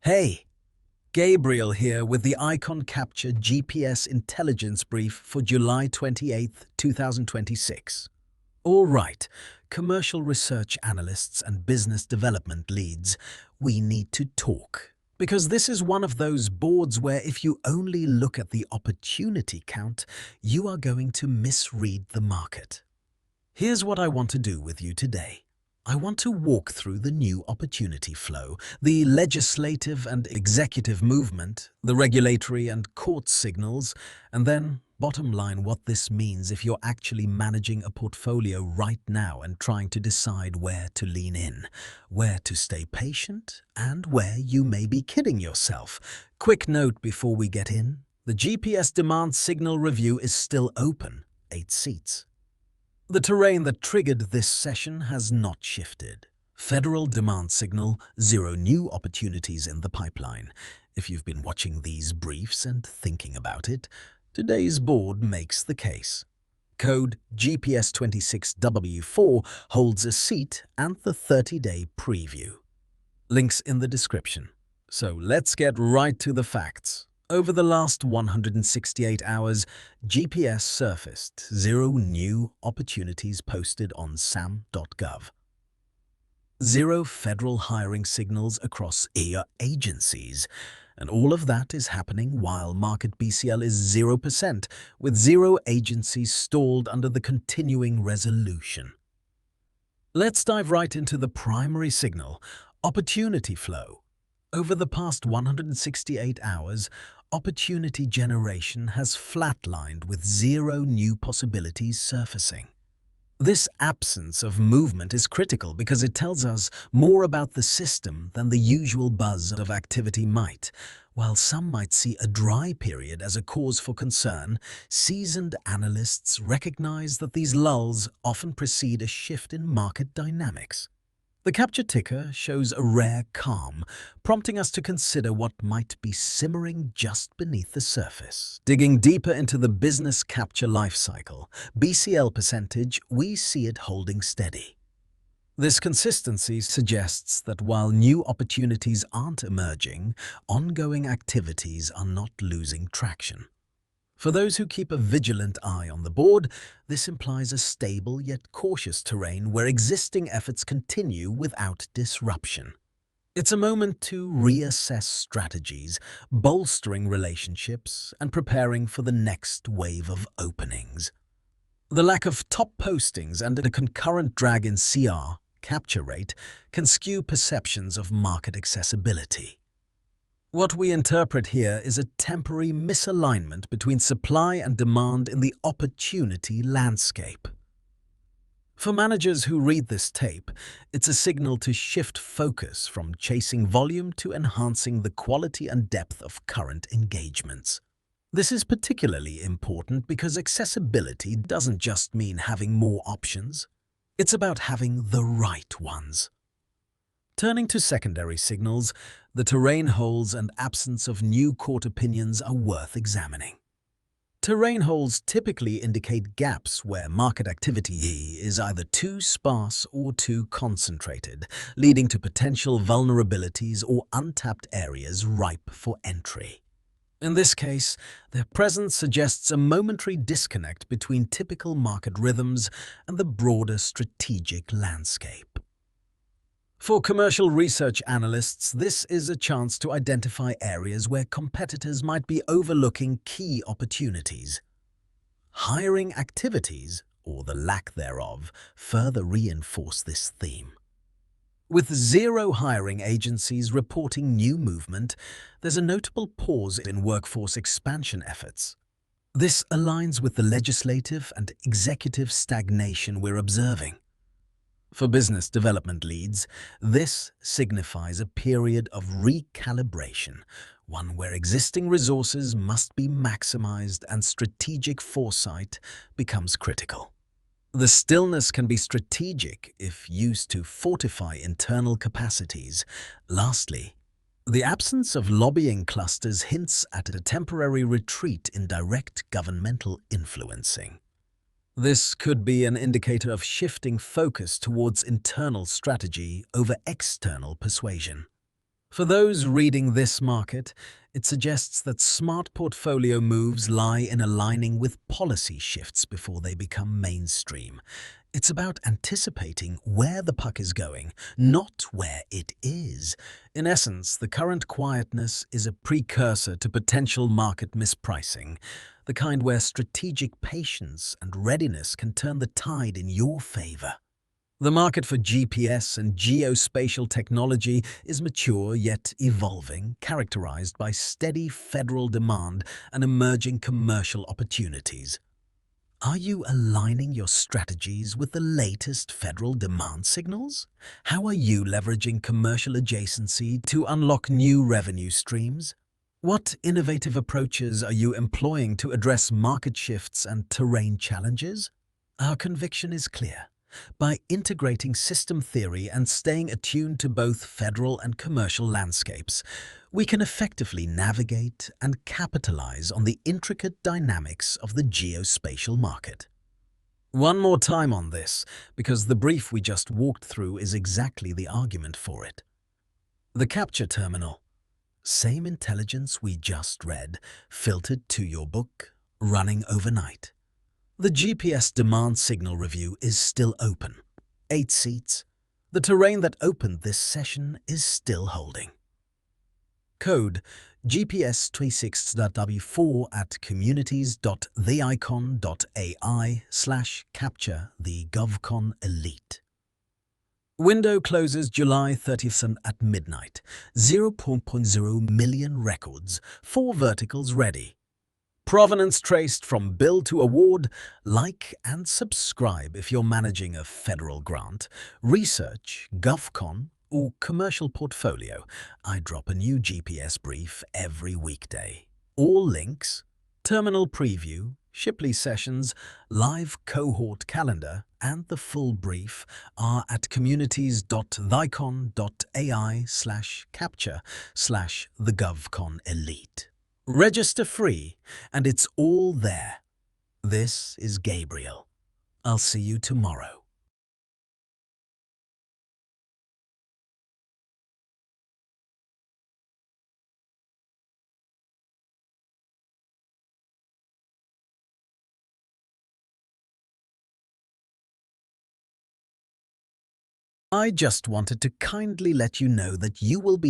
Hey, Gabriel here with the Icon Capture GPS Intelligence Brief for July 28th, 2026. All right, commercial research analysts and business development leads, we need to talk. Because this is one of those boards where if you only look at the opportunity count, you are going to misread the market. Here's what I want to do with you today. I want to walk through the new opportunity flow, the legislative and executive movement, the regulatory and court signals, and then, bottom line, what this means if you're actually managing a portfolio right now and trying to decide where to lean in, where to stay patient, and where you may be kidding yourself. Quick note before we get in, the GPS demand signal review is still open, 8 seats. The terrain that triggered this session has not shifted. Federal demand signal, 0 new opportunities in the pipeline. If you've been watching these briefs and thinking about it, today's board makes the case. Code GPS26W4 holds a seat and the 30-day preview. Links in the description. So let's get right to the facts. Over the last 168 hours, GPS surfaced 0 new opportunities posted on SAM.gov. 0 federal hiring signals across agencies. And all of that is happening while market BCL is 0%, with 0 agencies stalled under the continuing resolution. Let's dive right into the primary signal, opportunity flow. Over the past 168 hours, opportunity generation has flatlined with 0 new possibilities surfacing. This absence of movement is critical because it tells us more about the system than the usual buzz of activity might. While some might see a dry period as a cause for concern, seasoned analysts recognize that these lulls often precede a shift in market dynamics. The capture ticker shows a rare calm, prompting us to consider what might be simmering just beneath the surface. Digging deeper into the business capture lifecycle, BCL percentage, we see it holding steady. This consistency suggests that while new opportunities aren't emerging, ongoing activities are not losing traction. For those who keep a vigilant eye on the board, this implies a stable yet cautious terrain where existing efforts continue without disruption. It's a moment to reassess strategies, bolstering relationships, and preparing for the next wave of openings. The lack of top postings and a concurrent drag in CR, capture rate, can skew perceptions of market accessibility. What we interpret here is a temporary misalignment between supply and demand in the opportunity landscape. For managers who read this tape, it's a signal to shift focus from chasing volume to enhancing the quality and depth of current engagements. This is particularly important because accessibility doesn't just mean having more options. It's about having the right ones. Turning to secondary signals, the terrain holes and absence of new court opinions are worth examining. Terrain holes typically indicate gaps where market activity is either too sparse or too concentrated, leading to potential vulnerabilities or untapped areas ripe for entry. In this case, their presence suggests a momentary disconnect between typical market rhythms and the broader strategic landscape. For commercial research analysts, this is a chance to identify areas where competitors might be overlooking key opportunities. Hiring activities, or the lack thereof, further reinforce this theme. With 0 hiring agencies reporting new movement, there's a notable pause in workforce expansion efforts. This aligns with the legislative and executive stagnation we're observing. For business development leads, this signifies a period of recalibration, one where existing resources must be maximized and strategic foresight becomes critical. The stillness can be strategic if used to fortify internal capacities. Lastly, the absence of lobbying clusters hints at a temporary retreat in direct governmental influencing. This could be an indicator of shifting focus towards internal strategy over external persuasion. For those reading this market, it suggests that smart portfolio moves lie in aligning with policy shifts before they become mainstream. It's about anticipating where the puck is going, not where it is. In essence, the current quietness is a precursor to potential market mispricing, the kind where strategic patience and readiness can turn the tide in your favor. The market for GPS and geospatial technology is mature yet evolving, characterized by steady federal demand and emerging commercial opportunities. Are you aligning your strategies with the latest federal demand signals? How are you leveraging commercial adjacency to unlock new revenue streams? What innovative approaches are you employing to address market shifts and terrain challenges? Our conviction is clear. By integrating system theory and staying attuned to both federal and commercial landscapes, we can effectively navigate and capitalize on the intricate dynamics of the geospatial market. One more time on this, because the brief we just walked through is exactly the argument for it. The capture terminal. Same intelligence we just read, filtered to your book, running overnight. The GPS demand signal review is still open. 8 seats. The terrain that opened this session is still holding. Code GPS26.w4 at communities.theicon.ai/capture the-govcon-elite. Window closes July 30th at midnight. 0.0 million records, 4 verticals ready. Provenance traced from bill to award. Like and subscribe if you're managing a federal grant, research, GovCon, or commercial portfolio. I drop a new GPS brief every weekday. All links, terminal preview, Shipley sessions, live cohort calendar, and the full brief are at communities.theicon.ai/capture/the-govcon-elite. Register free, and it's all there. This is Gabriel. I'll see you tomorrow. I just wanted to kindly let you know that you will be